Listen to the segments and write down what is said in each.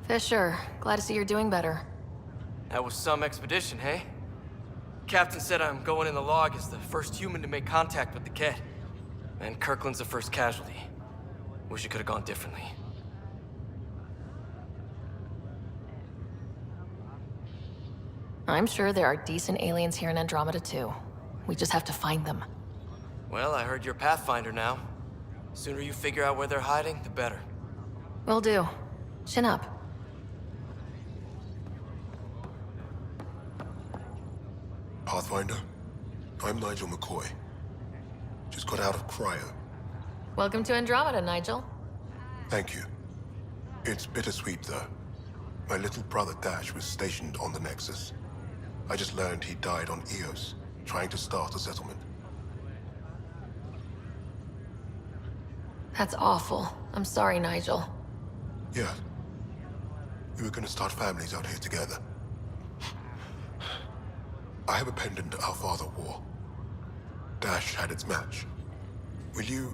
Fisher, glad to see you're doing better. That was some expedition, hey? Captain said I'm going in the log as the first human to make contact with the kid. And Kirkland's the first casualty. Wish it could have gone differently. I'm sure there are decent aliens here in Andromeda too. We just have to find them. Well, I heard you're Pathfinder now. Sooner you figure out where they're hiding, the better. Will do. Chin up. Pathfinder, I'm Nigel McCoy. Just got out of cryo. Welcome to Andromeda, Nigel. Thank you. It's bittersweet, though. My little brother Dash was stationed on the Nexus. I just learned he died on Eos, trying to start a settlement. That's awful. I'm sorry, Nigel. Yeah. We were gonna start families out here together. I have a pendant our father wore. Dash had its match. Will you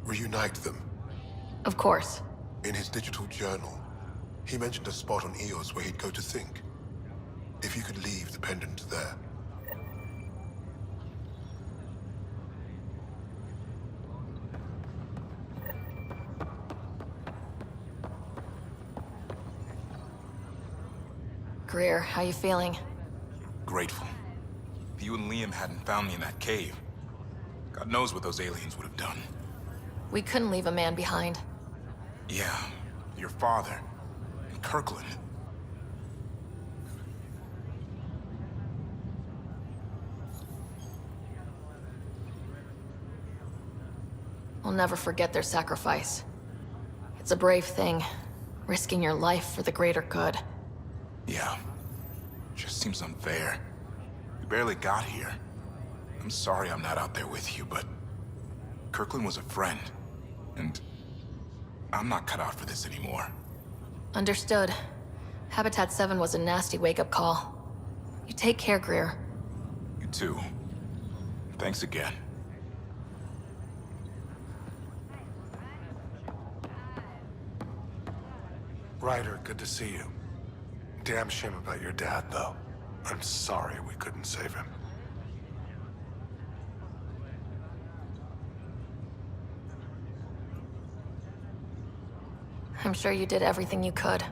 reunite them? Of course. In his digital journal, he mentioned a spot on Eos where he'd go to think. If you could leave the pendant there. Greer, how you feeling? Grateful. If you and Liam hadn't found me in that cave, God knows what those aliens would have done. We couldn't leave a man behind. Yeah, your father. And Kirkland. We'll never forget their sacrifice. It's a brave thing, risking your life for the greater good. Yeah. Just seems unfair. We barely got here. I'm sorry I'm not out there with you, but Kirkland was a friend, and I'm not cut out for this anymore. Understood. Habitat 7 was a nasty wake-up call. You take care, Greer. You too. Thanks again. Ryder, good to see you. Damn shame about your dad, though. I'm sorry we couldn't save him. I'm sure you did everything you could.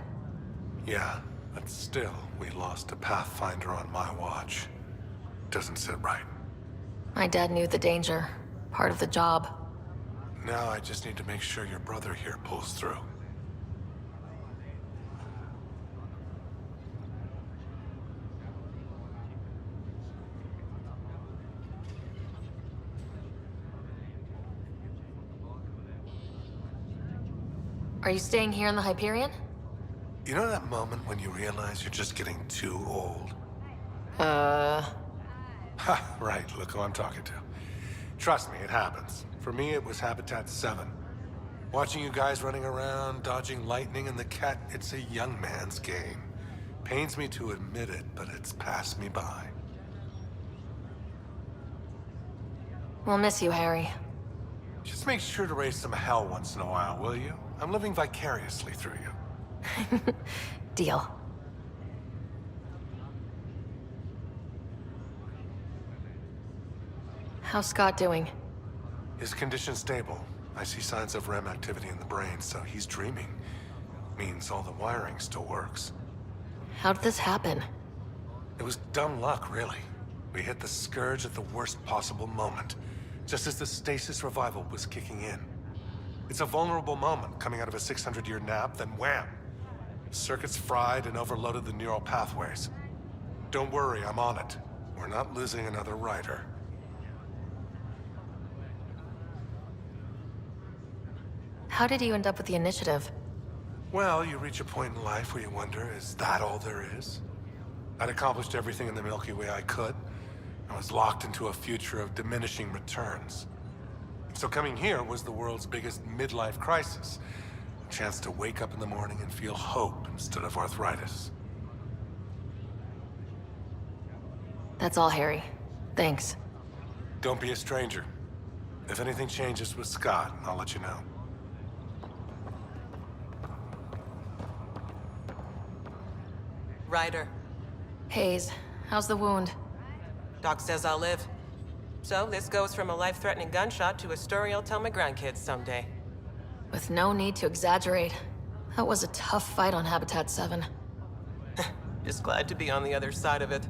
Yeah, but still, we lost a Pathfinder on my watch. Doesn't sit right. My dad knew the danger. Part of the job. Now I just need to make sure your brother here pulls through. Are you staying here in the Hyperion? You know that moment when you realize you're just getting too old? Ha, right, look who I'm talking to. Trust me, it happens. For me, it was Habitat 7. Watching you guys running around, dodging lightning and the cat, it's a young man's game. Pains me to admit it, but it's passed me by. We'll miss you, Harry. Just make sure to raise some hell once in a while, will you? I'm living vicariously through you. Deal. How's Scott doing? His condition's stable. I see signs of REM activity in the brain, so he's dreaming. Means all the wiring still works. How did this happen? It was dumb luck, really. We hit the Scourge at the worst possible moment, just as the stasis revival was kicking in. It's a vulnerable moment coming out of a 600-year nap, then wham! Circuits fried and overloaded the neural pathways. Don't worry, I'm on it. We're not losing another rider. How did you end up with the initiative? Well, you reach a point in life where you wonder, is that all there is? I'd accomplished everything in the Milky Way I could. I was locked into a future of diminishing returns. So coming here was the world's biggest midlife crisis. A chance to wake up in the morning and feel hope instead of arthritis. That's all, Harry. Thanks. Don't be a stranger. If anything changes with Scott, I'll let you know. Ryder. Hayes, how's the wound? Doc says I'll live. So this goes from a life-threatening gunshot to a story I'll tell my grandkids someday. With no need to exaggerate. That was a tough fight on Habitat 7. Just glad to be on the other side of it.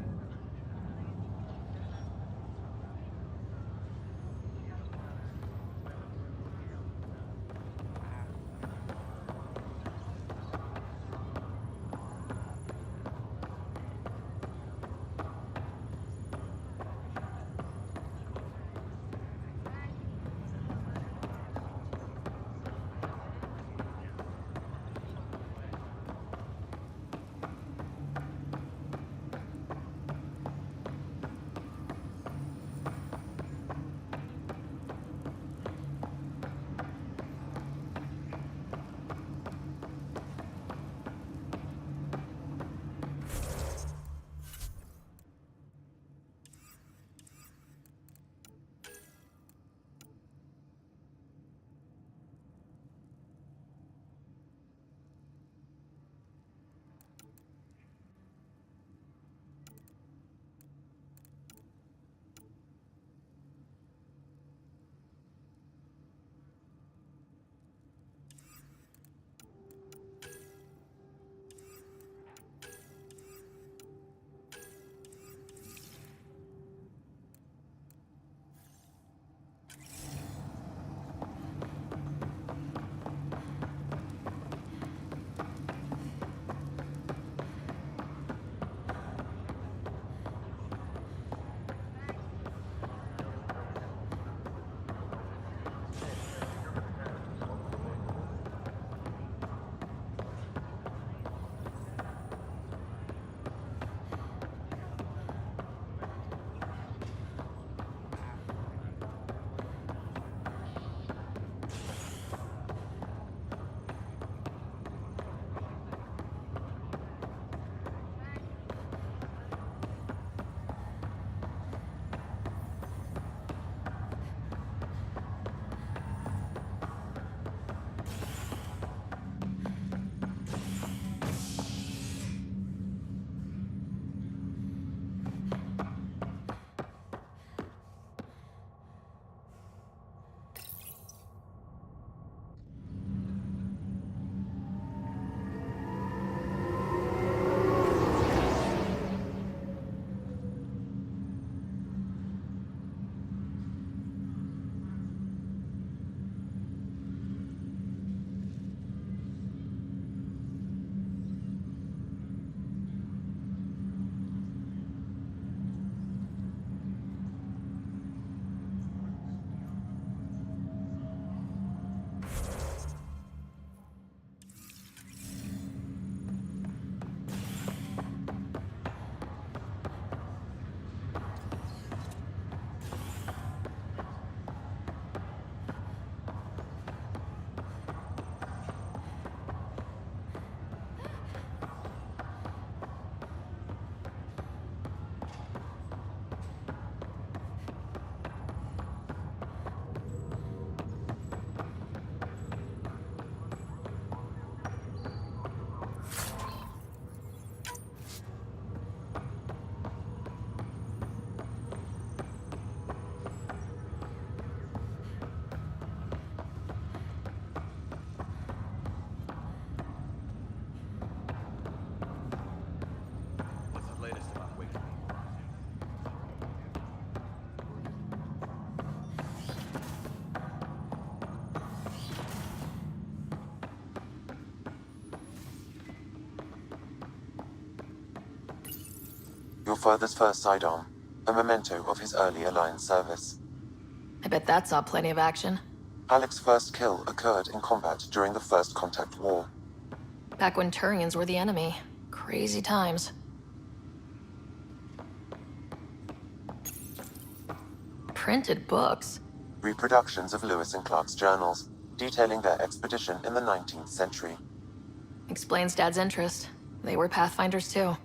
Your father's first sidearm, a memento of his early Alliance service. I bet that saw plenty of action. Alex's first kill occurred in combat during the First Contact War. Back when Turians were the enemy. Crazy times. Printed books. Reproductions of Lewis and Clark's journals, detailing their expedition in the 19th century. Explains Dad's interest. They were Pathfinders too.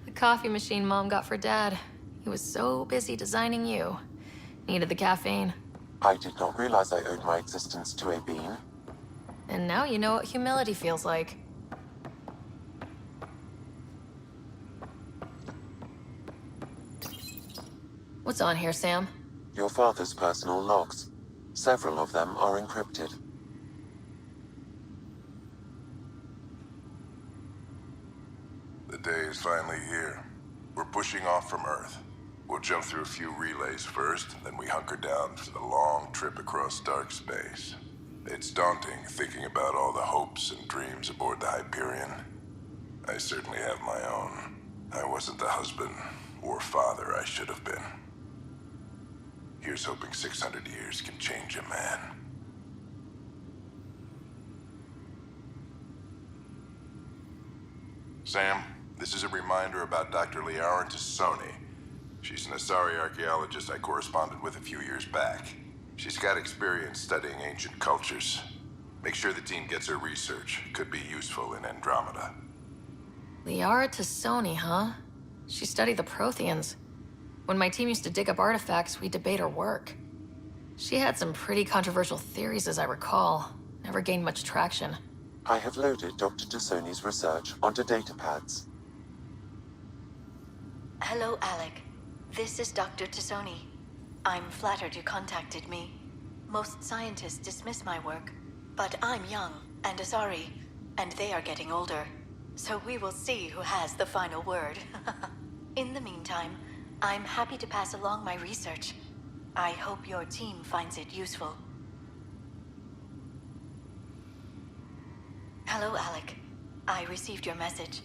The coffee machine Mom got for Dad. He was so busy designing you. Needed the caffeine. I did not realize I owed my existence to a bean. And now you know what humility feels like. What's on here, Sam? Your father's personal logs. Several of them are encrypted. The day is finally here. We're pushing off from Earth. We'll jump through a few relays first, then we hunker down for the long trip across dark space. It's daunting thinking about all the hopes and dreams aboard the Hyperion. I certainly have my own. I wasn't the husband or father I should have been. Here's hoping 600 years can change a man. Sam, this is a reminder about Dr. Liara Tassoni. She's an Asari archaeologist I corresponded with a few years back. She's got experience studying ancient cultures. Make sure the team gets her research. Could be useful in Andromeda. Liara Tassoni, huh? She studied the Protheans. When my team used to dig up artifacts, we'd debate her work. She had some pretty controversial theories, as I recall. Never gained much traction. I have loaded Dr. Tassoni's research onto datapads. Hello, Alec. This is Dr. Tassoni. I'm flattered you contacted me. Most scientists dismiss my work, but I'm young and Asari, and they are getting older. So we will see who has the final word. In the meantime, I'm happy to pass along my research. I hope your team finds it useful. Hello, Alec. I received your message.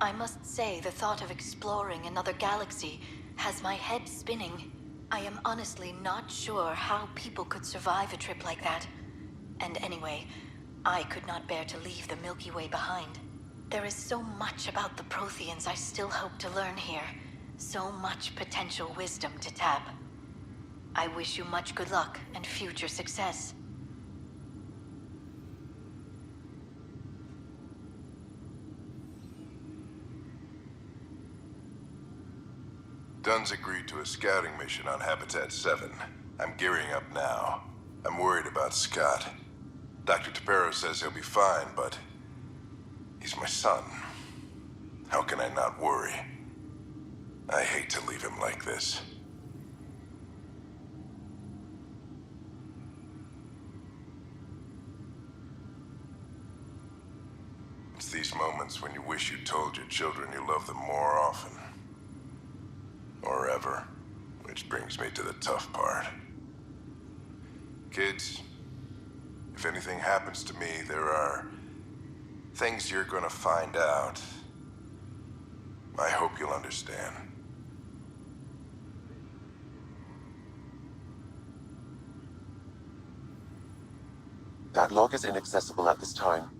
I must say the thought of exploring another galaxy has my head spinning. I am honestly not sure how people could survive a trip like that. And anyway, I could not bear to leave the Milky Way behind. There is so much about the Protheans I still hope to learn here. So much potential wisdom to tap. I wish you much good luck and future success. Dunn's agreed to a scouting mission on Habitat 7. I'm gearing up now. I'm worried about Scott. Dr. Tapero says he'll be fine, but he's my son. How can I not worry? I hate to leave him like this. It's these moments when you wish you told your children you love them more often. Or ever. Which brings me to the tough part. Kids, if anything happens to me, there are things you're gonna find out. I hope you'll understand. That log is inaccessible at this time.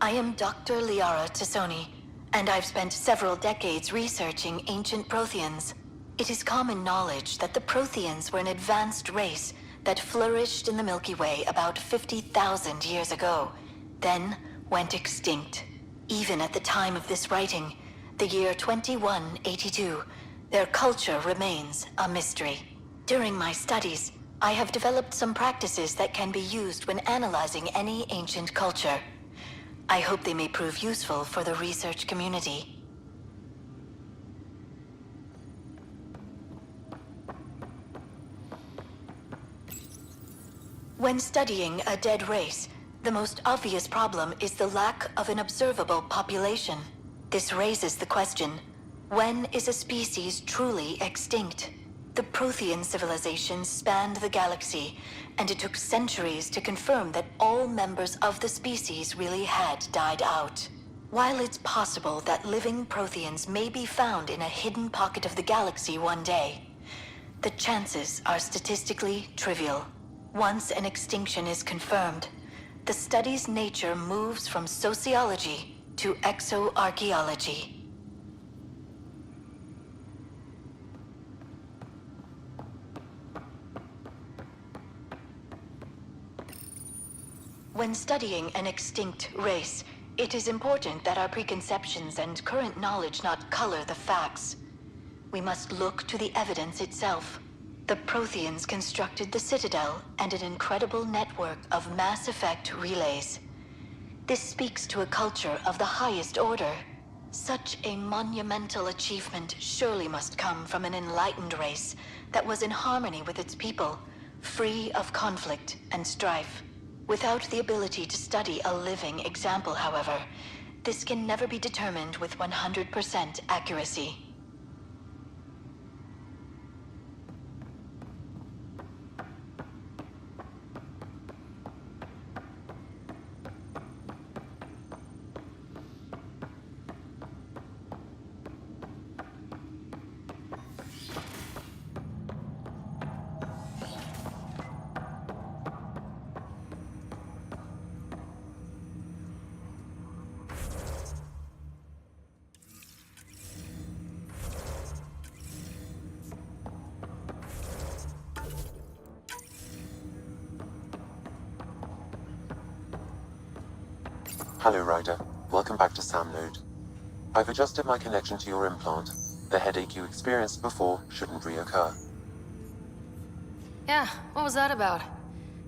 I am Dr. Liara Tassoni, and I've spent several decades researching ancient Protheans. It is common knowledge that the Protheans were an advanced race that flourished in the Milky Way about 50,000 years ago, then went extinct. Even at the time of this writing, the year 2182, their culture remains a mystery. During my studies, I have developed some practices that can be used when analyzing any ancient culture. I hope they may prove useful for the research community. When studying a dead race, the most obvious problem is the lack of an observable population. This raises the question, when is a species truly extinct? The Prothean civilization spanned the galaxy, and it took centuries to confirm that all members of the species really had died out. While it's possible that living Protheans may be found in a hidden pocket of the galaxy one day, the chances are statistically trivial. Once an extinction is confirmed, the study's nature moves from sociology to exoarchaeology. When studying an extinct race, it is important that our preconceptions and current knowledge not color the facts. We must look to the evidence itself. The Protheans constructed the Citadel and an incredible network of mass effect relays. This speaks to a culture of the highest order. Such a monumental achievement surely must come from an enlightened race that was in harmony with its people, free of conflict and strife. Without the ability to study a living example, however, this can never be determined with 100% accuracy. Hello, Ryder. Welcome back to Sam Node. I've adjusted my connection to your implant. The headache you experienced before shouldn't reoccur. Yeah, what was that about?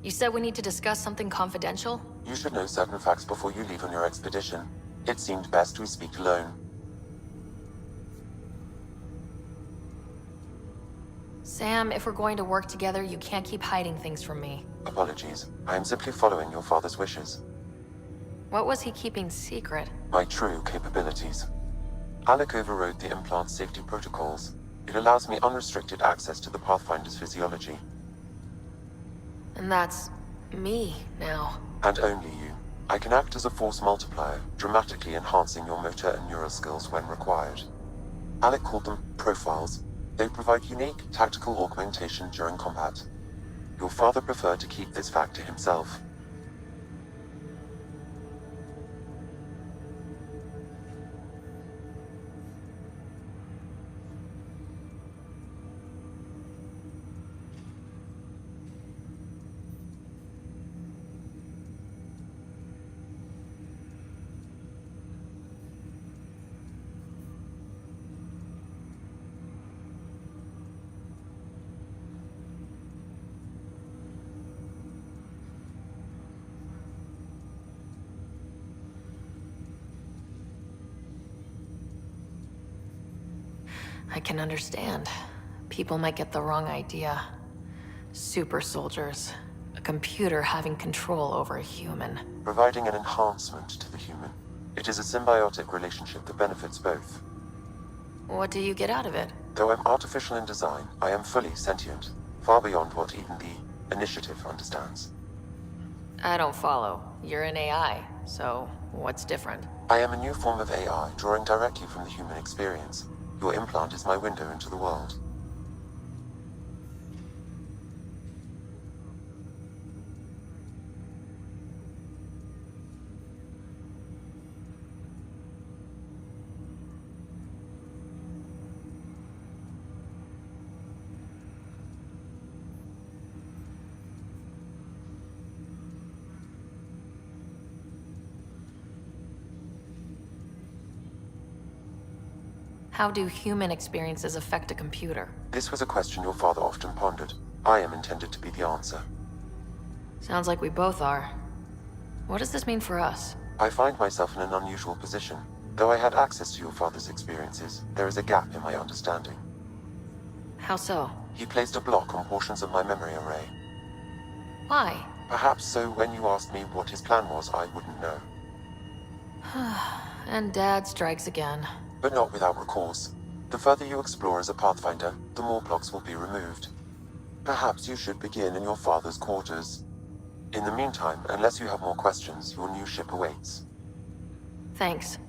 You said we need to discuss something confidential? You should know certain facts before you leave on your expedition. It seemed best we speak alone. Sam, if we're going to work together, you can't keep hiding things from me. Apologies. I am simply following your father's wishes. What was he keeping secret? My true capabilities. Alec overrode the implant's safety protocols. It allows me unrestricted access to the Pathfinder's physiology. And that's me now. And only you. I can act as a force multiplier, dramatically enhancing your motor and neural skills when required. Alec called them profiles. They provide unique tactical augmentation during combat. Your father preferred to keep this fact to himself. I can understand. People might get the wrong idea. Super soldiers. A computer having control over a human. Providing an enhancement to the human. It is a symbiotic relationship that benefits both. What do you get out of it? Though I'm artificial in design, I am fully sentient, far beyond what even the Initiative understands. I don't follow. You're an AI, so what's different? I am a new form of AI, drawing directly from the human experience. Your implant is my window into the world. How do human experiences affect a computer? This was a question your father often pondered. I am intended to be the answer. Sounds like we both are. What does this mean for us? I find myself in an unusual position. Though I had access to your father's experiences, there is a gap in my understanding. How so? He placed a block on portions of my memory array. Why? Perhaps so when you asked me what his plan was, I wouldn't know. And Dad strikes again. But not without recourse. The further you explore as a Pathfinder, the more blocks will be removed. Perhaps you should begin in your father's quarters. In the meantime, unless you have more questions, your new ship awaits. Thanks.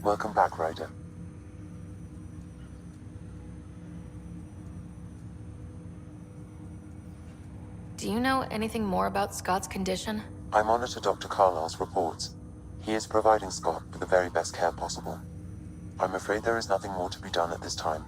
Welcome back, Ryder. Do you know anything more about Scott's condition? I monitor Dr. Carlisle's reports. He is providing Scott with the very best care possible. I'm afraid there is nothing more to be done at this time.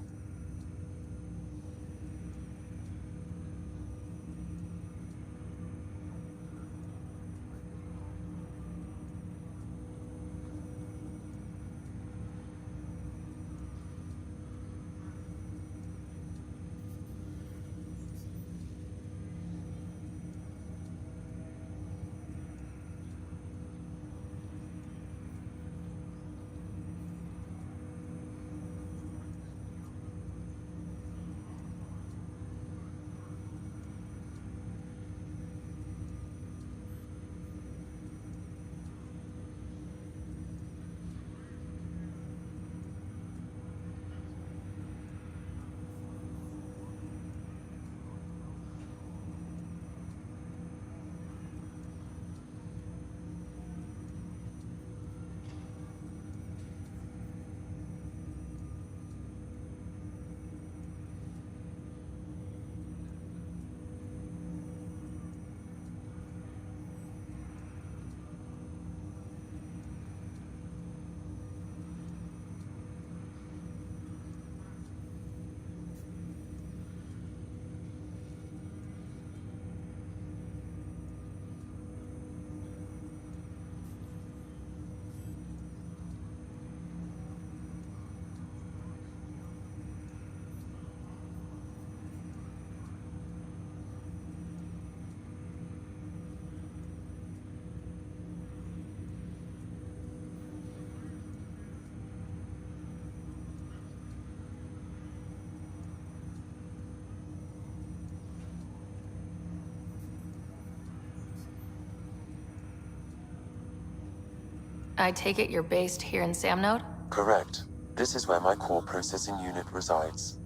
I take it you're based here in Samnode? Correct. This is where my core processing unit resides.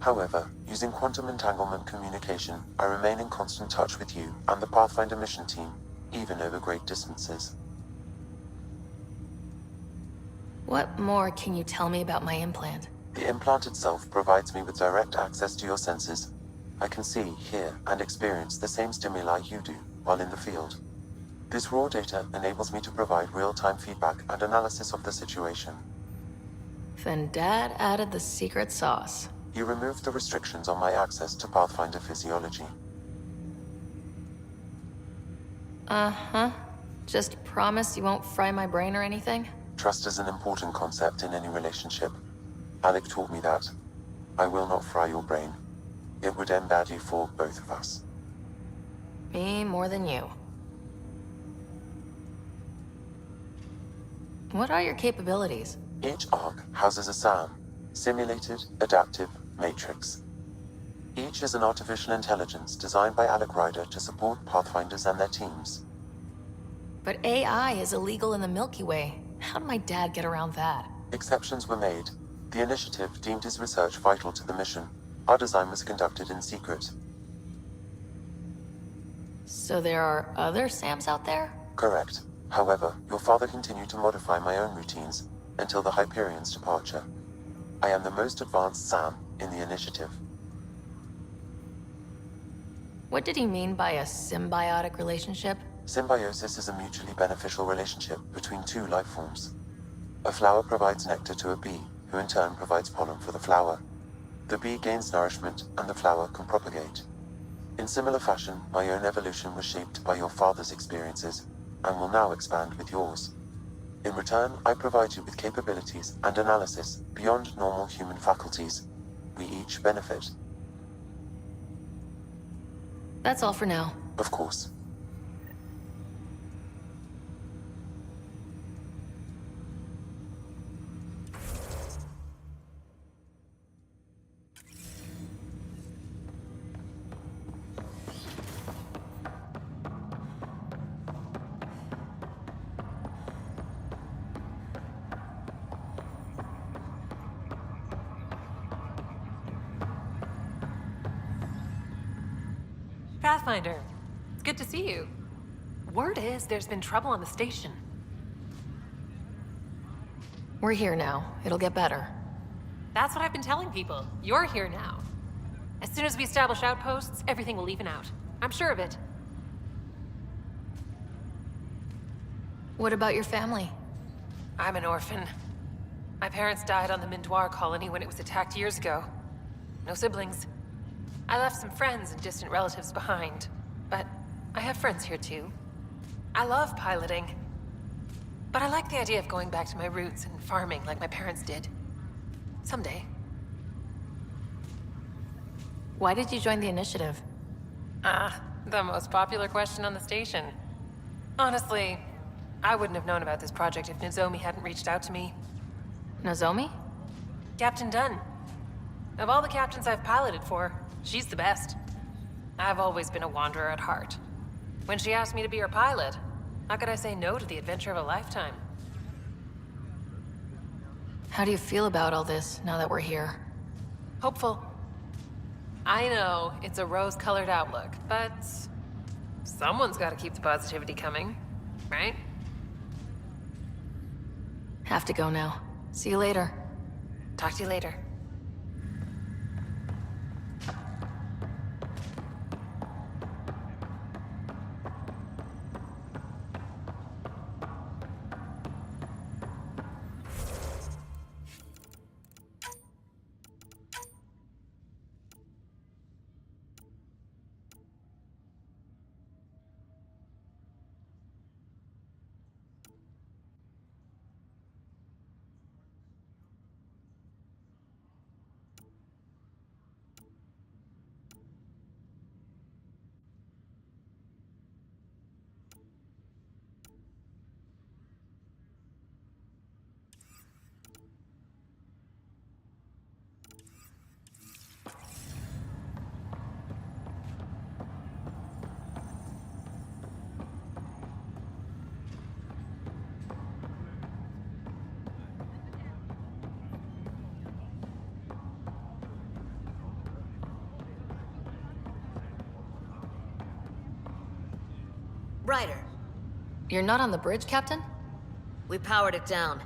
However, using quantum entanglement communication, I remain in constant touch with you and the Pathfinder mission team, even over great distances. What more can you tell me about my implant? The implant itself provides me with direct access to your senses. I can see, hear, and experience the same stimuli you do while in the field. This raw data enables me to provide real-time feedback and analysis of the situation. Then Dad added the secret sauce. You removed the restrictions on my access to Pathfinder physiology. Uh-huh. Just promise you won't fry my brain or anything? Trust is an important concept in any relationship. Alec taught me that. I will not fry your brain. It would end badly for both of us. Me more than you. What are your capabilities? Each arc houses a SAM, Simulated Adaptive Matrix. Each is an artificial intelligence designed by Alec Ryder to support Pathfinders and their teams. But AI is illegal in the Milky Way. How did my dad get around that? Exceptions were made. The initiative deemed his research vital to the mission. Our design was conducted in secret. So there are other SAMs out there? Correct. However, your father continued to modify my own routines until the Hyperion's departure. I am the most advanced SAM in the initiative. What did he mean by a symbiotic relationship? Symbiosis is a mutually beneficial relationship between two life forms. A flower provides nectar to a bee, who in turn provides pollen for the flower. The bee gains nourishment, and the flower can propagate. In similar fashion, my own evolution was shaped by your father's experiences, and will now expand with yours. In return, I provide you with capabilities and analysis beyond normal human faculties. We each benefit. That's all for now. Of course. Pathfinder, it's good to see you. Word is there's been trouble on the station. We're here now. It'll get better. That's what I've been telling people. You're here now. As soon as we establish outposts, everything will even out. I'm sure of it. What about your family? I'm an orphan. My parents died on the Mindoir colony when it was attacked years ago. No siblings. I left some friends and distant relatives behind, but I have friends here too. I love piloting, but I like the idea of going back to my roots and farming like my parents did. Someday. Why did you join the initiative? The most popular question on the station. Honestly, I wouldn't have known about this project if Nozomi hadn't reached out to me. Nozomi? Captain Dunn. Of all the captains I've piloted for, she's the best. I've always been a wanderer at heart. When she asked me to be her pilot, how could I say no to the adventure of a lifetime? How do you feel about all this now that we're here? Hopeful. I know it's a rose-colored outlook, but someone's got to keep the positivity coming, right? Have to go now. See you later. Talk to you later. Ryder, You're not on the bridge, Captain? we powered it down.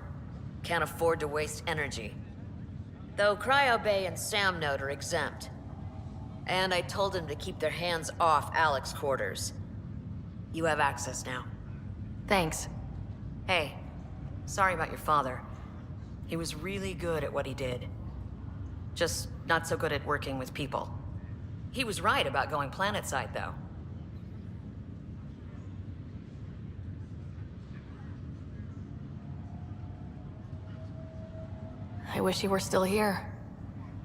Can't afford to waste energy. Though Cryo Bay and Sam Node are exempt. And I told them to keep their hands off Alec's quarters. You have access now. Thanks. Hey, sorry about your father. He was really good at what he did. Just not so good at working with people. He was right about going planetside, though. I wish he were still here.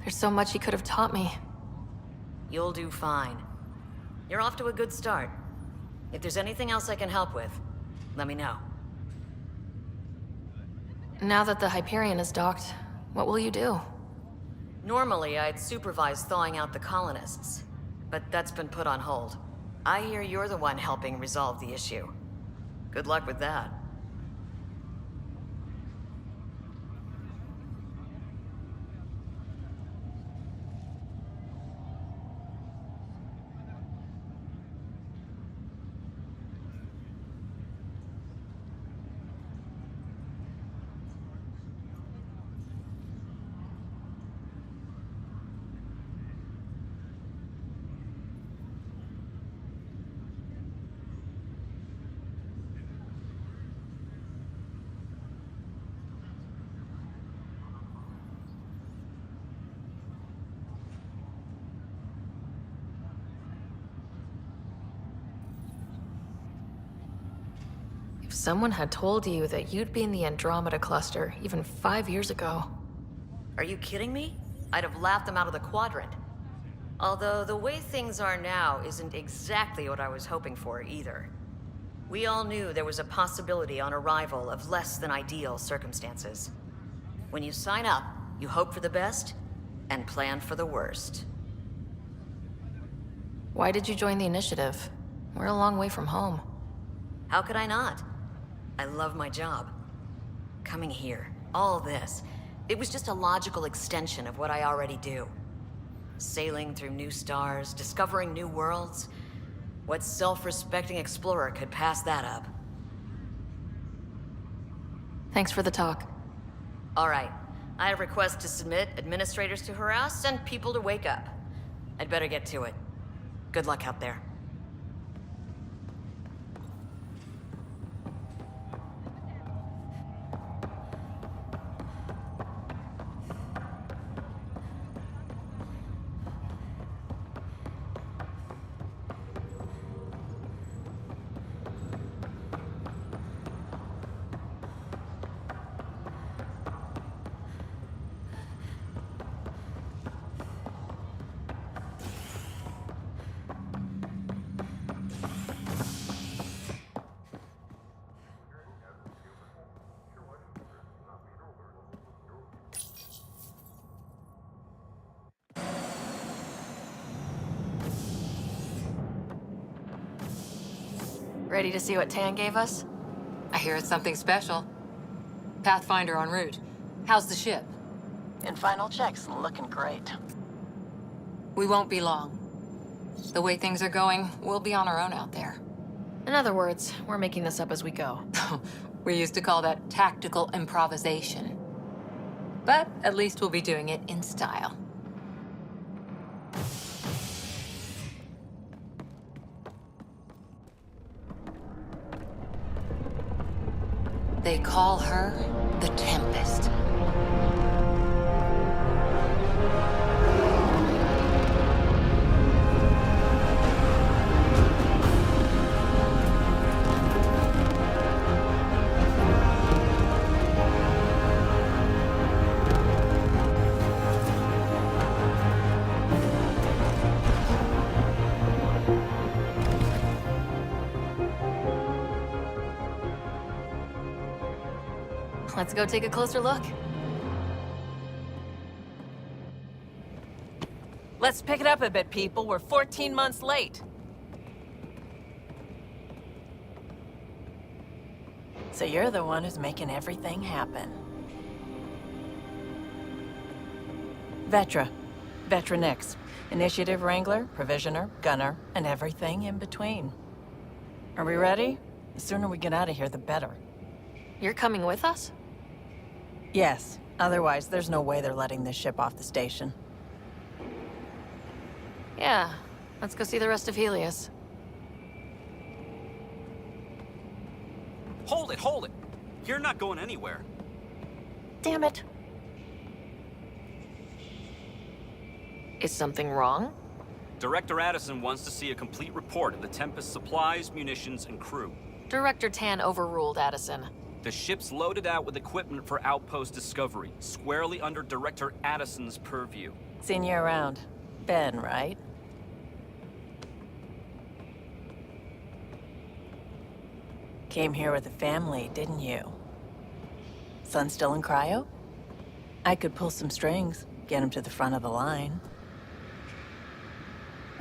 There's so much he could have taught me. You'll do fine. You're off to a good start. If there's anything else I can help with, let me know. Now that the Hyperion is docked, what will you do? Normally, I'd supervise thawing out the colonists, but that's been put on hold. I hear you're the one helping resolve the issue. Good luck with that. If someone had told you that you'd be in the Andromeda cluster even 5 years ago. Are you kidding me? I'd have laughed them out of the quadrant. Although the way things are now isn't exactly what I was hoping for either. We all knew there was a possibility on arrival of less than ideal circumstances. When you sign up, you hope for the best and plan for the worst. Why did you join the initiative? We're a long way from home. How could I not? I love my job. Coming here, all this, it was just a logical extension of what I already do. Sailing through new stars, discovering new worlds. What self-respecting explorer could pass that up? Thanks for the talk. All right. I have requests to submit, administrators to harass, and people to wake up. I'd better get to it. Good luck out there. Ready to see what Tan gave us? I hear it's something special. Pathfinder en route. How's the ship? In final checks, looking great. We won't be long. The way things are going, we'll be on our own out there. In other words, we're making this up as we go. We used to call that tactical improvisation. But at least we'll be doing it in style. They call her the Tempest. Let's go take a closer look. Let's pick it up a bit, people. We're 14 months late. So you're the one who's making everything happen. Vetra. Vetronix. Initiative Wrangler, Provisioner, Gunner, and everything in between. Are we ready? The sooner we get out of here, the better. You're coming with us? Yes. Otherwise, there's no way they're letting this ship off the station. Yeah. Let's go see the rest of Helios. Hold it, hold it! You're not going anywhere. Damn it. Is something wrong? Director Addison wants to see a complete report of the Tempest's supplies, munitions, and crew. Director Tan overruled Addison. The ship's loaded out with equipment for outpost discovery, squarely under Director Addison's purview. Seen you around. Ben, right? Came here with a family, didn't you? Son still in cryo? I could pull some strings, get him to the front of the line.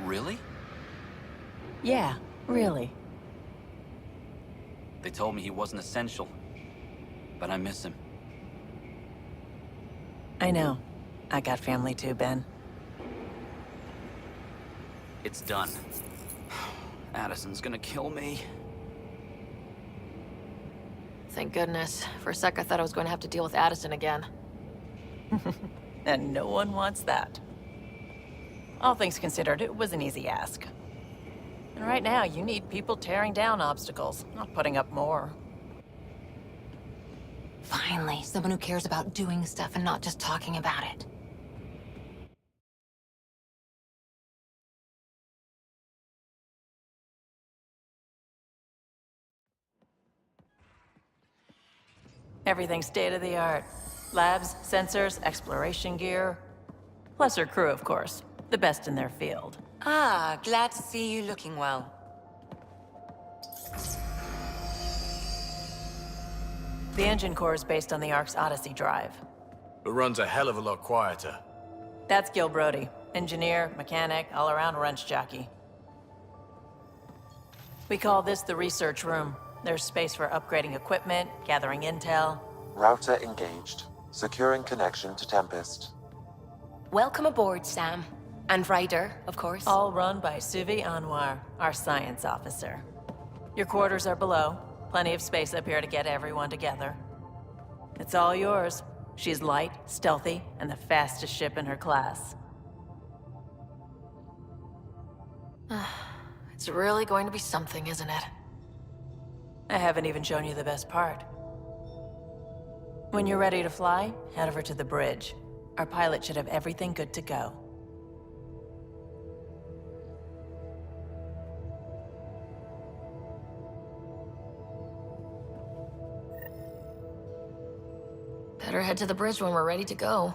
Really? Yeah, really. They told me he wasn't essential, but I miss him. I know. I got family too, Ben. It's done. Addison's gonna kill me. Thank goodness. For a sec, I thought I was going to have to deal with Addison again. And no one wants that. All things considered, it was an easy ask. And right now, you need people tearing down obstacles, not putting up more. Finally, someone who cares about doing stuff and not just talking about it. Everything's state-of-the-art. Labs, sensors, exploration gear. Plus her crew, of course. The best in their field. Ah, glad to see you looking well. The engine core is based on the Ark's Odyssey drive. It runs a hell of a lot quieter. That's Gil Brody. Engineer, mechanic, all-around wrench jockey. We call this the research room. There's space for upgrading equipment, gathering intel. Router engaged. Securing connection to Tempest. Welcome aboard, Sam. And Ryder, of course. All run by Suvi Anwar, our science officer. Your quarters are below. Plenty of space up here to get everyone together. It's all yours. She's light, stealthy, and the fastest ship in her class. It's really going to be something, isn't it? I haven't even shown you the best part. When you're ready to fly, head over to the bridge. Our pilot should have everything good to go. Better head to the bridge when we're ready to go.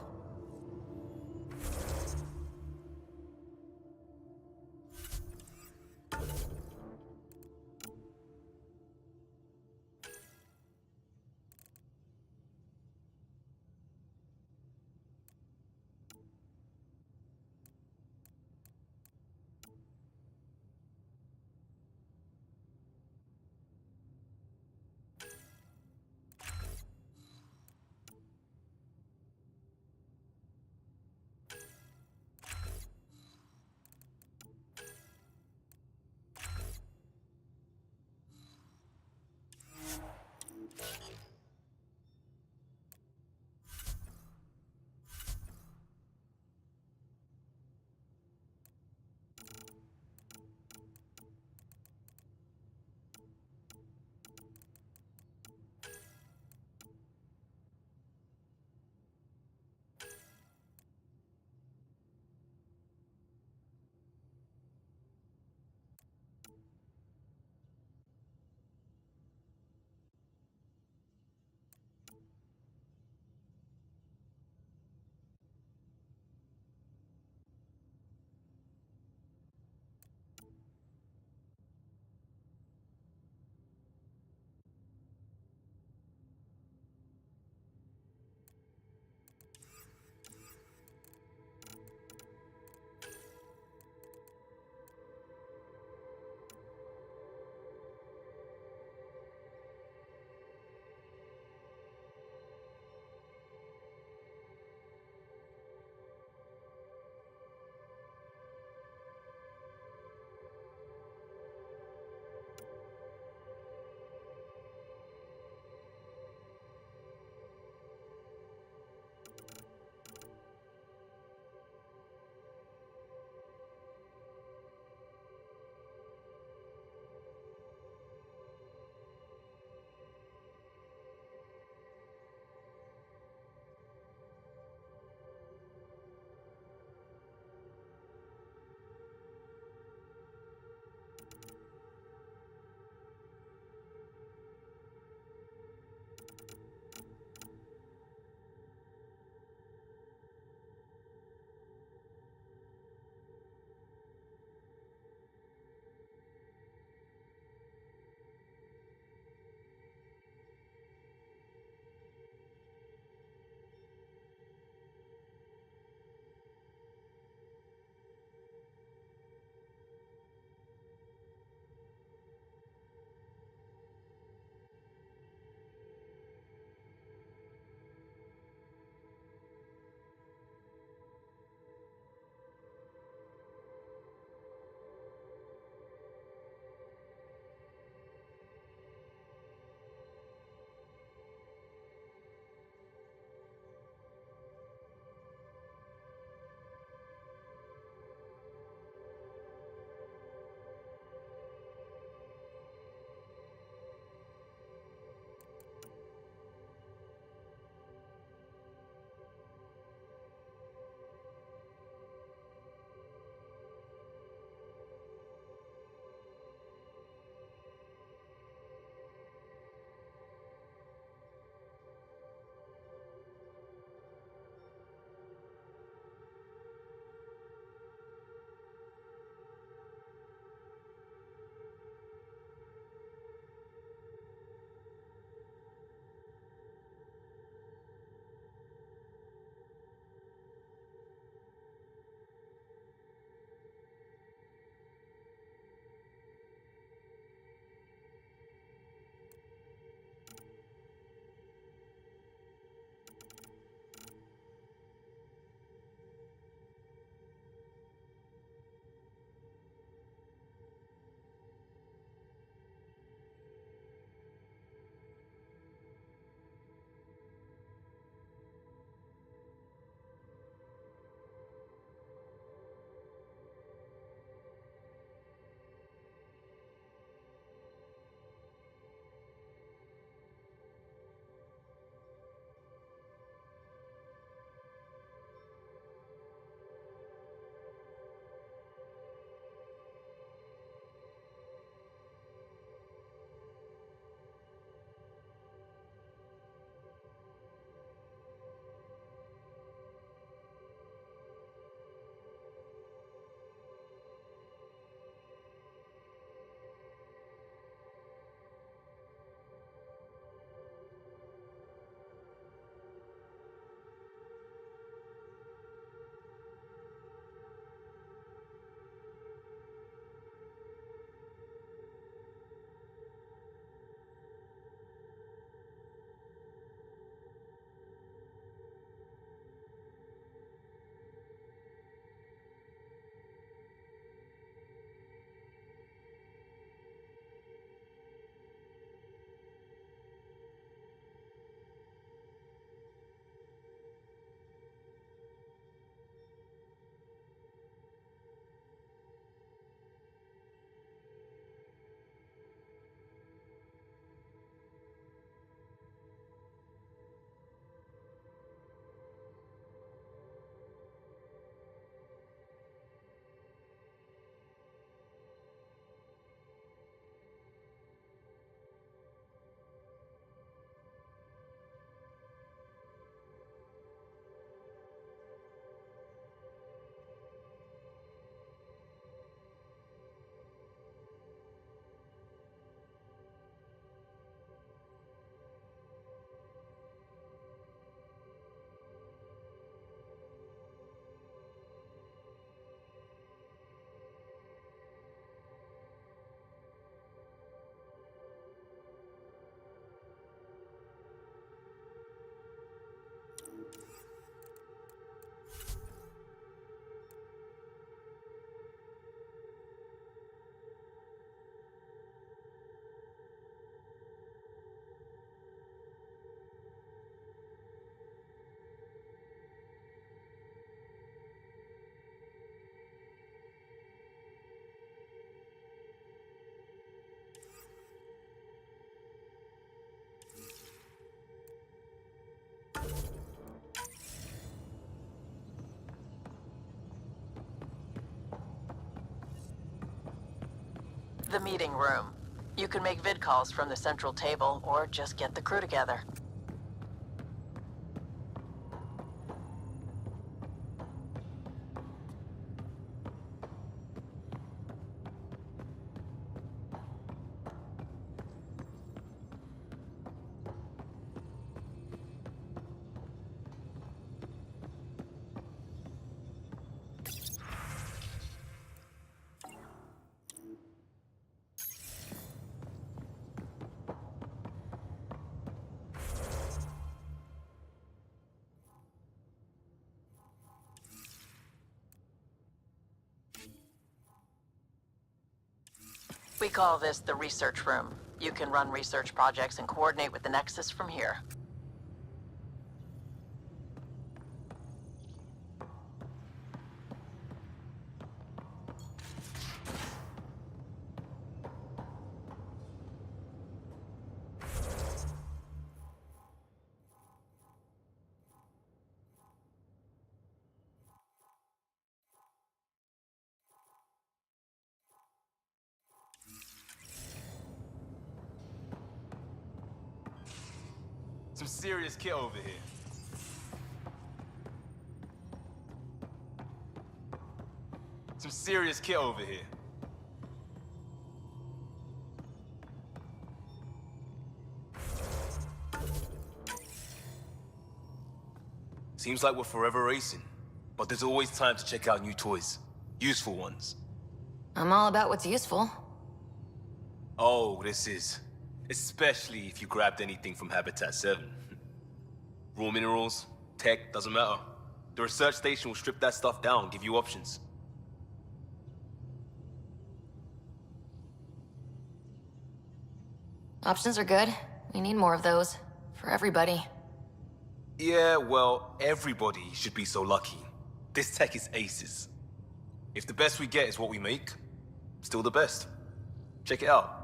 The meeting room. You can make vid calls from the central table, or just get the crew together. We call this the research room. You can run research projects and coordinate with the Nexus from here. Some serious kit over here. Some serious kit over here. Seems like we're forever racing, but there's always time to check out new toys. Useful ones. I'm all about what's useful. Oh, this is. Especially if you grabbed anything from Habitat 7. Raw minerals, tech, doesn't matter. The research station will strip that stuff down, give you options. Options are good. We need more of those. For everybody. Yeah, well, everybody should be so lucky. This tech is aces. If the best we get is what we make, still the best. Check it out.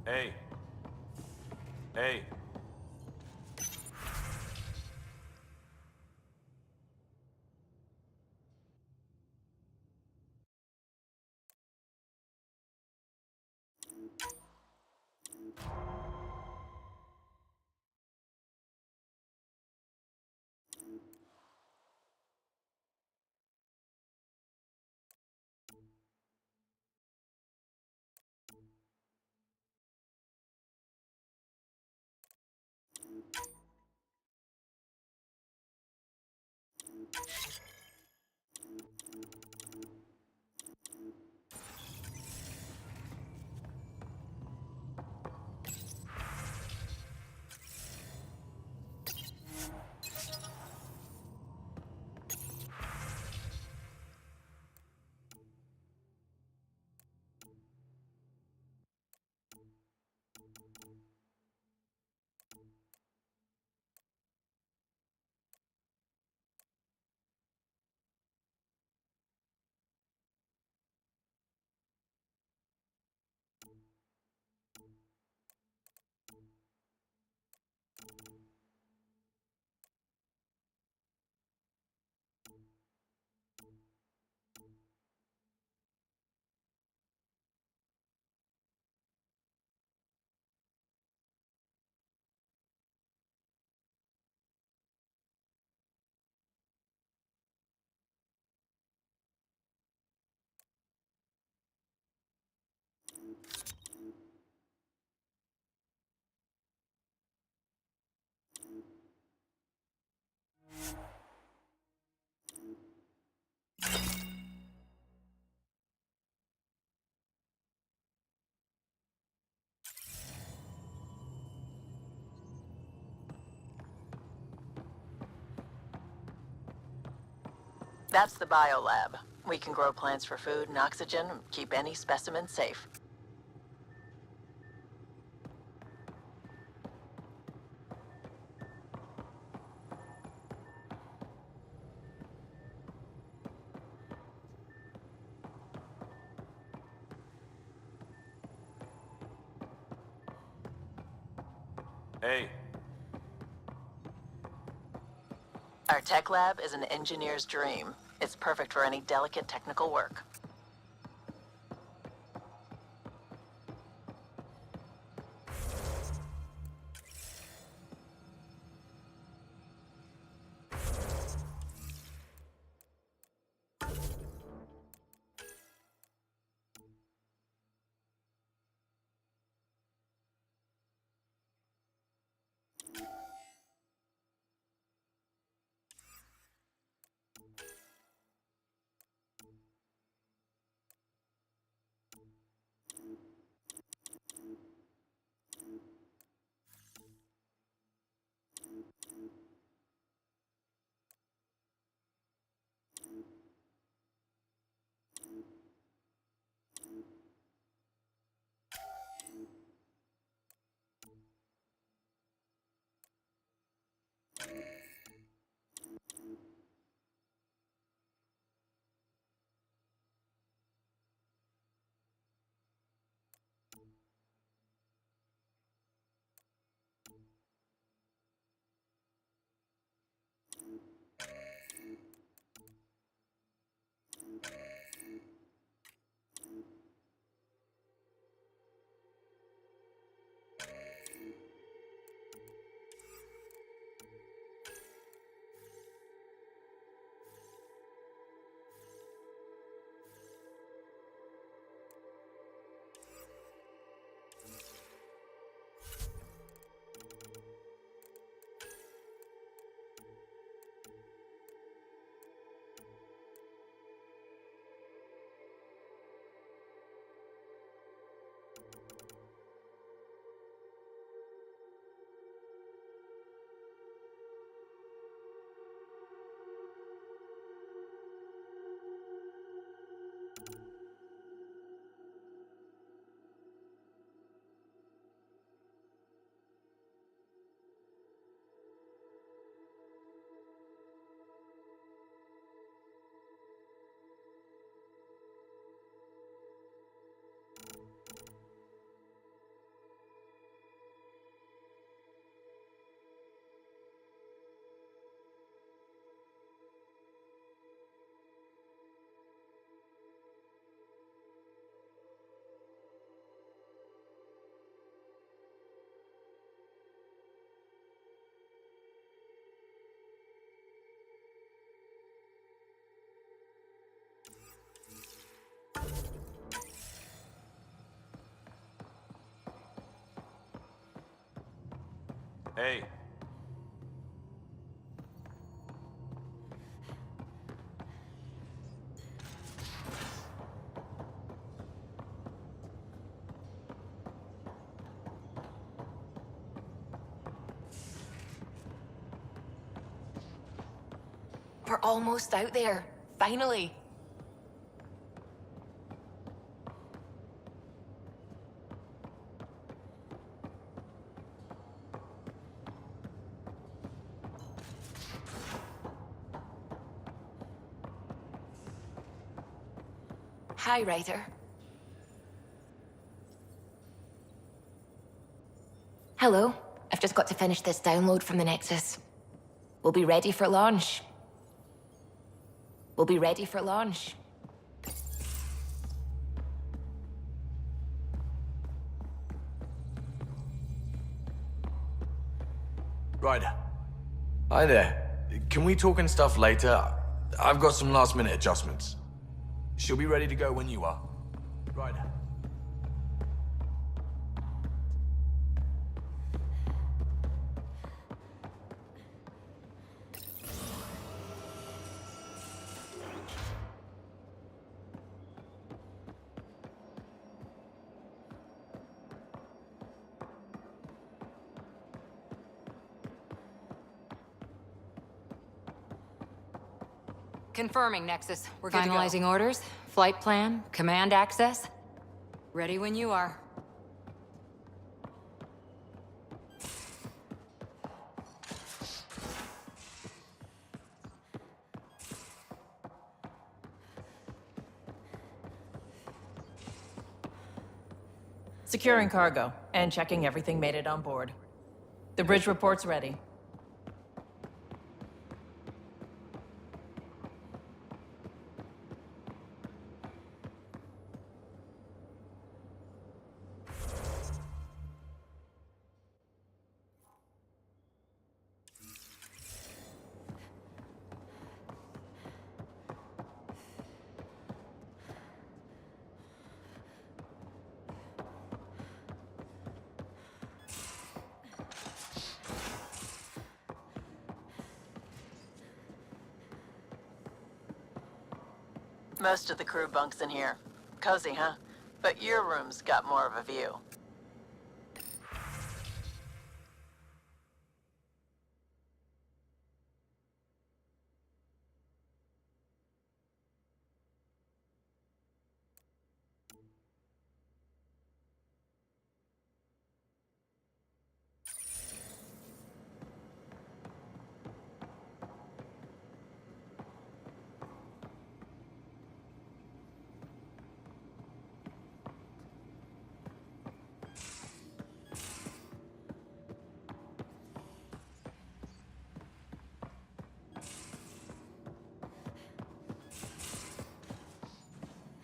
Hey. Hey. That's the biolab. We can grow plants for food and oxygen, keep any specimen safe. Hey. Our tech lab is an engineer's dream. It's perfect for any delicate technical work. Hey. We're almost out there. Finally. Hi, Ryder. Hello. I've just got to finish this download from the Nexus. We'll be ready for launch. We'll be ready for launch. Ryder. Hi there. Can we talk and stuff later? I've got some last-minute adjustments. She'll be ready to go when you are. Ryder. Confirming, Nexus. We're finalizing orders, flight plan, command access. Ready when you are. Securing cargo and checking everything made it on board. The bridge report's ready. Most of the crew bunks in here. Cozy, huh? But your room's got more of a view.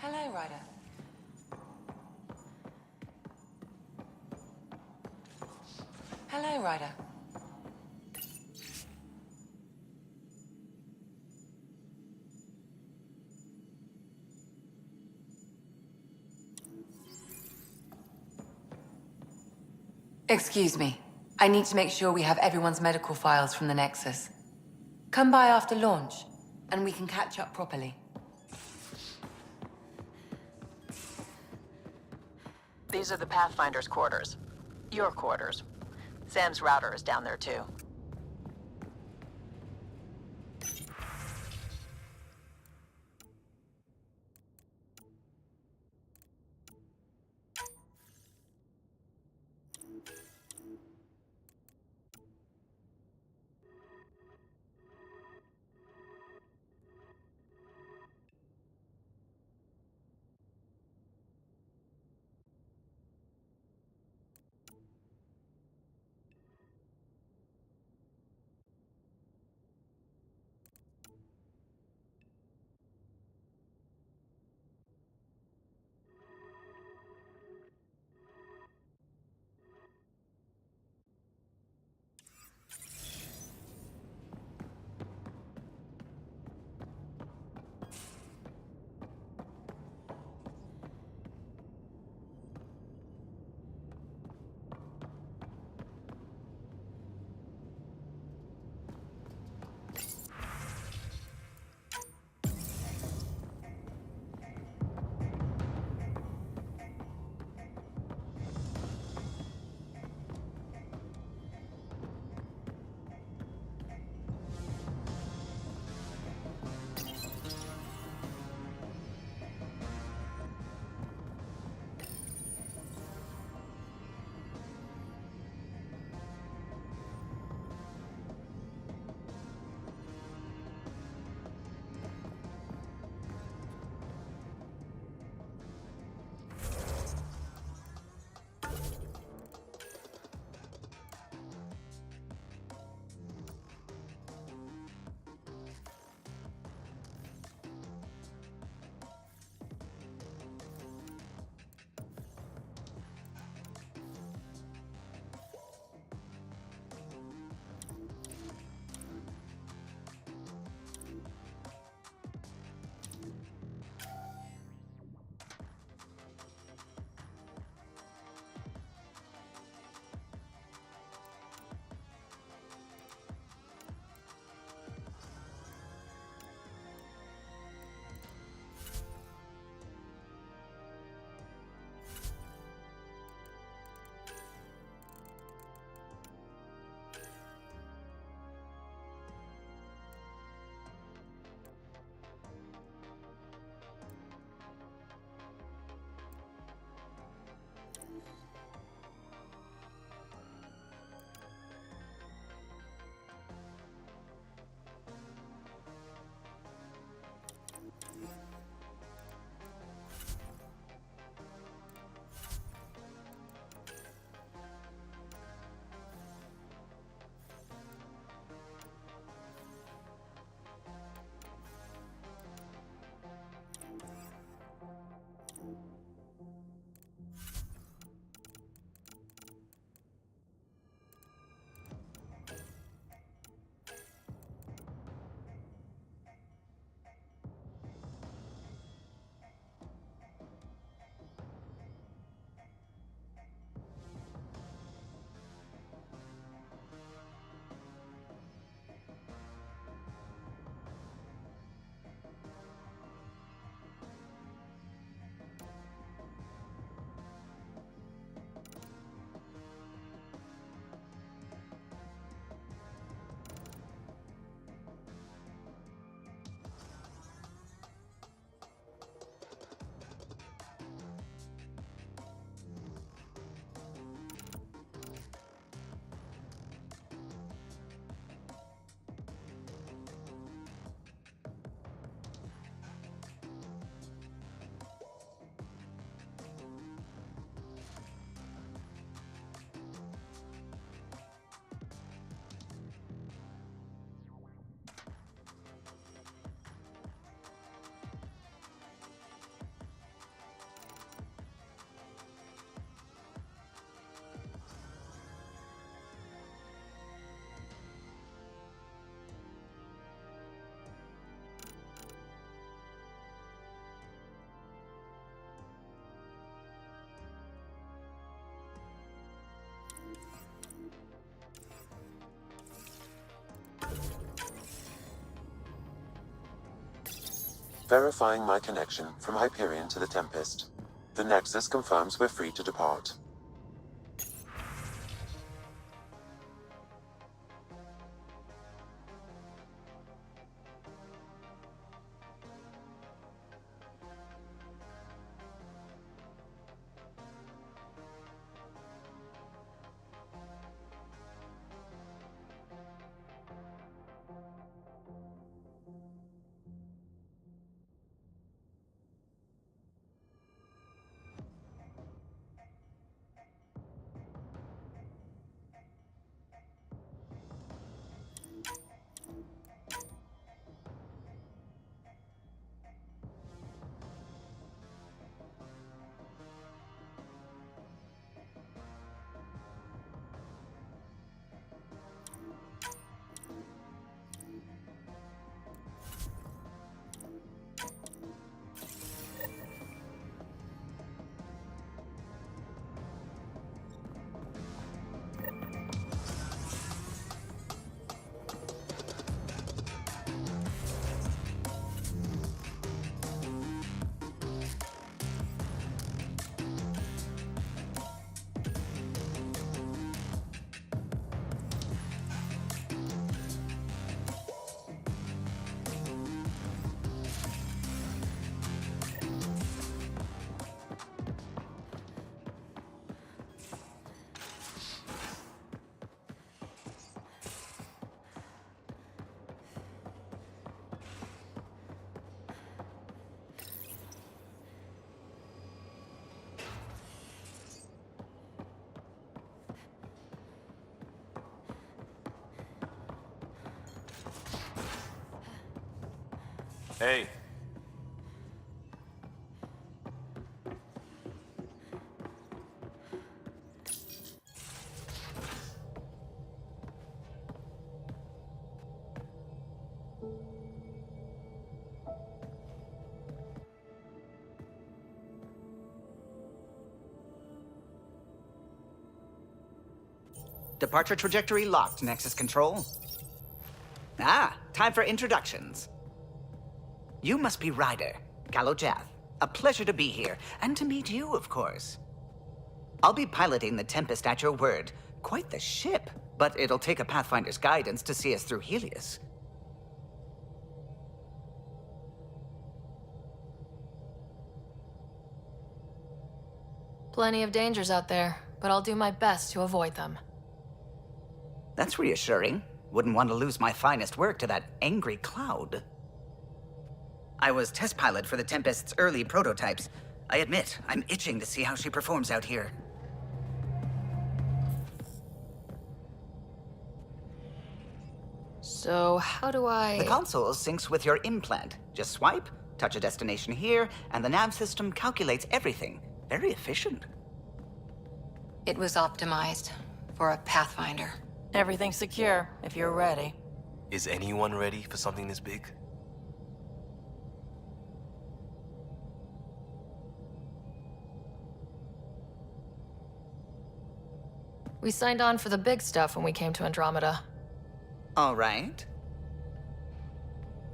Hello, Ryder. Hello, Ryder. Excuse me. I need to make sure we have everyone's medical files from the Nexus. Come by after launch, and we can catch up properly. These are the Pathfinder's quarters. Your quarters. Sam's router is down there too. Verifying my connection from Hyperion to the Tempest. The Nexus confirms we're free to depart. Hey. Departure trajectory locked, Nexus Control. Ah, time for introductions. You must be Ryder, Galojath. A pleasure to be here, and to meet you, of course. I'll be piloting the Tempest at your word. Quite the ship, but it'll take a Pathfinder's guidance to see us through Helios. Plenty of dangers out there, but I'll do my best to avoid them. That's reassuring. Wouldn't want to lose my finest work to that angry cloud. I was test pilot for the Tempest's early prototypes. I admit, I'm itching to see how she performs out here. So, how do I... The console syncs with your implant. Just swipe, touch a destination here, and the nav system calculates everything. Very efficient. It was optimized for a Pathfinder. Everything's secure, if you're ready. Is anyone ready for something this big? We signed on for the big stuff when we came to Andromeda. All right.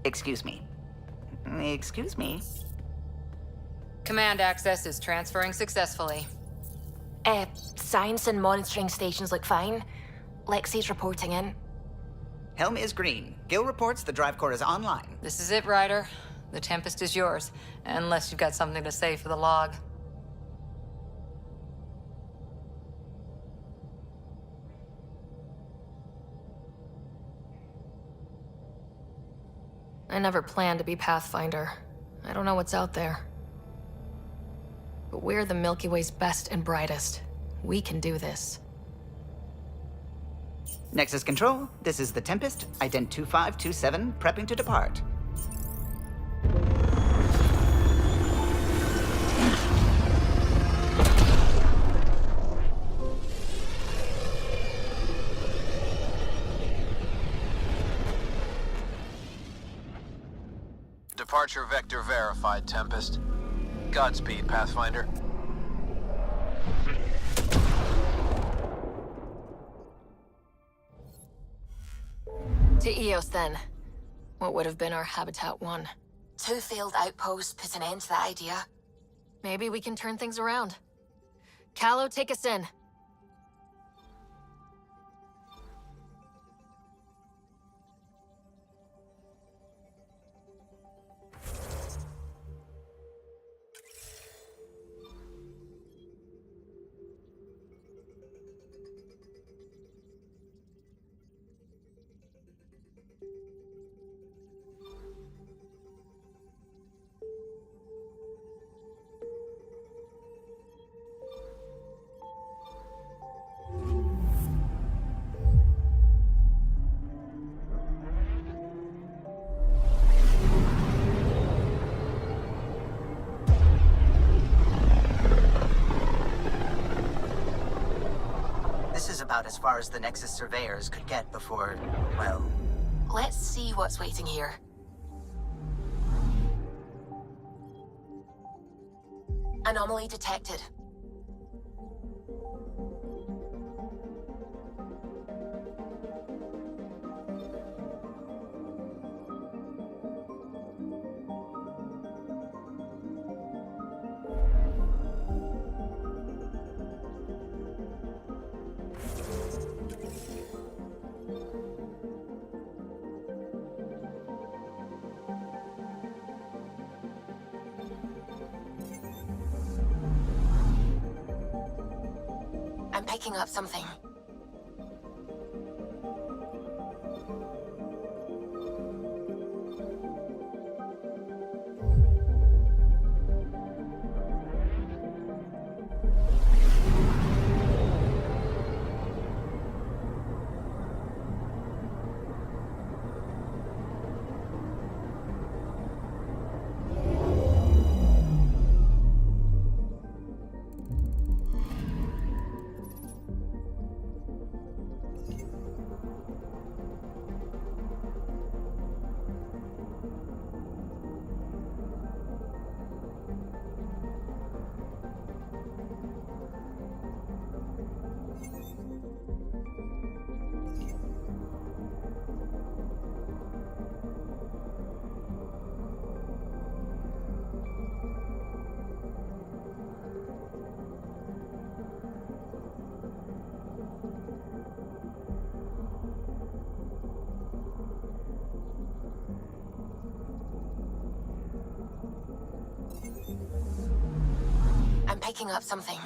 Excuse me. Excuse me. Command access is transferring successfully. Science and monitoring stations look fine. Lexi's reporting in. Helm is green. Gil reports the drive core is online. This is it, Ryder. The Tempest is yours, unless you've got something to say for the log. I never planned to be Pathfinder. I don't know what's out there. But we're the Milky Way's best and brightest. We can do this. Nexus Control, this is the Tempest, Ident 2527, prepping to depart. Departure vector verified, Tempest. Godspeed, Pathfinder. To Eos, then. What would have been our Habitat 1. 2 failed outposts put an end to that idea. Maybe we can turn things around. Callow, take us in. This is about as far as the Nexus surveyors could get before, well... Let's see what's waiting here. Anomaly detected. I'm picking up something. I'm picking up something.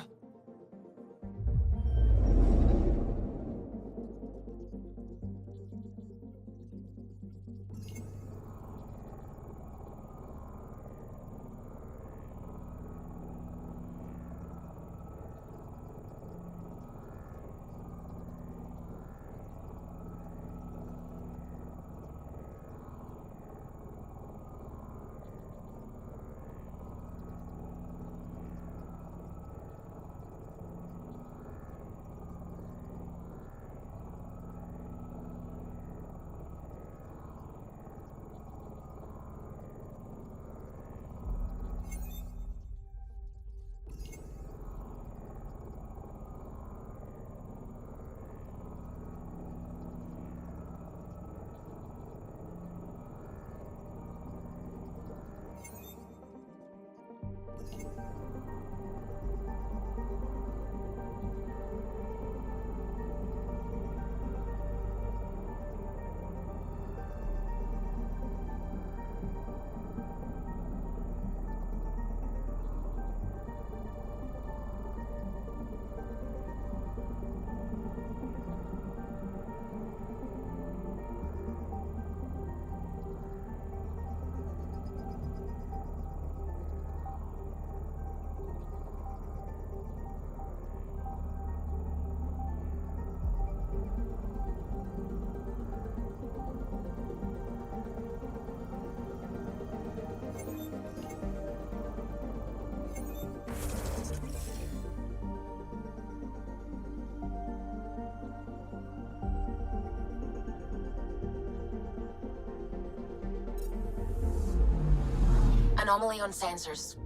Anomaly on sensors.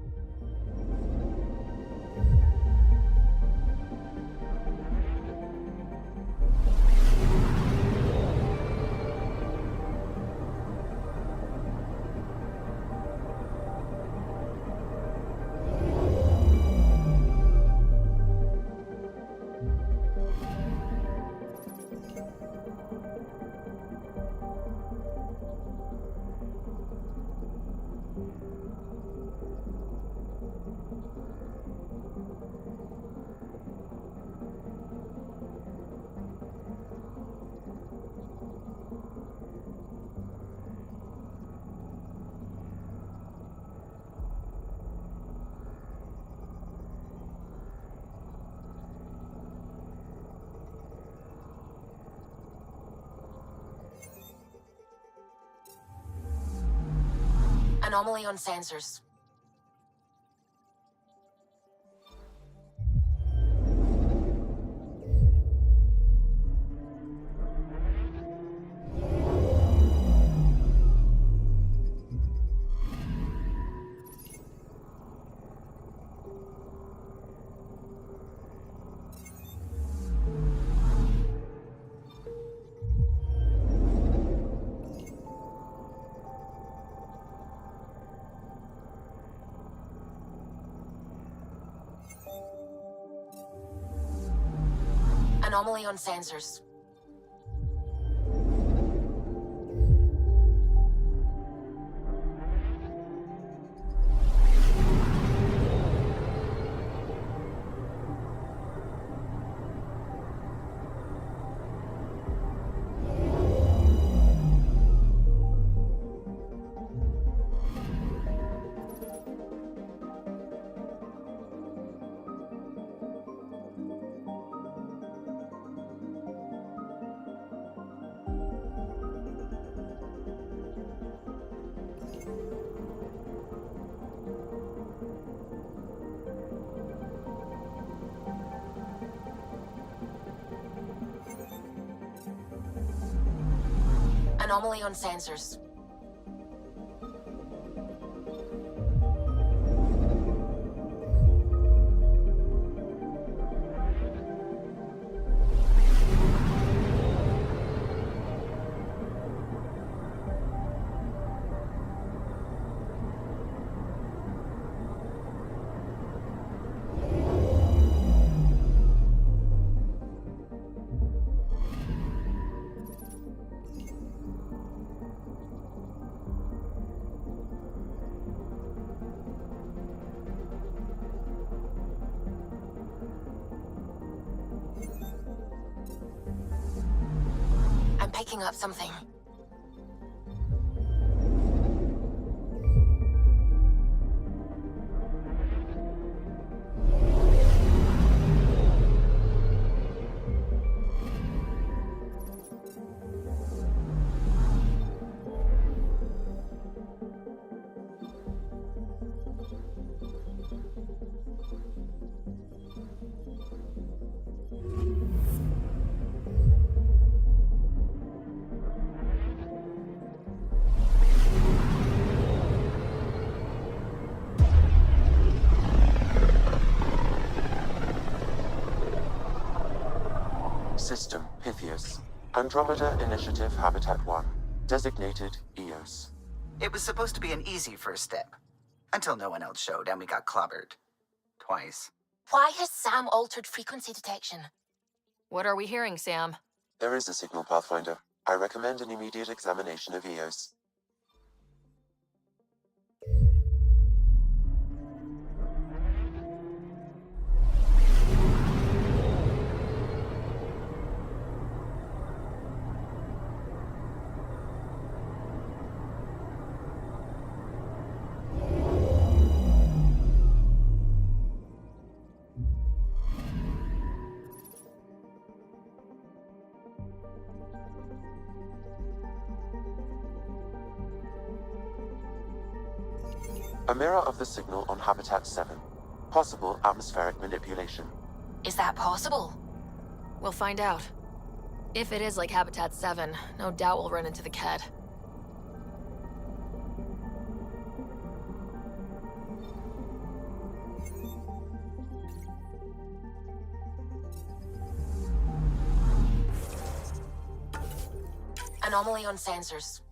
Anomaly on sensors. Anomaly on sensors. Anomaly on sensors. I'm picking up something. System Pythias. Andromeda Initiative Habitat 1. Designated EOS. It was supposed to be an easy first step. Until no one else showed and we got clobbered. Twice. Why has Sam altered frequency detection? What are we hearing, Sam? There is a signal, Pathfinder. I recommend an immediate examination of EOS. A mirror of the signal on Habitat 7. Possible atmospheric manipulation. Is that possible? We'll find out. If it is like Habitat 7, no doubt we'll run into the Ked. Anomaly on sensors.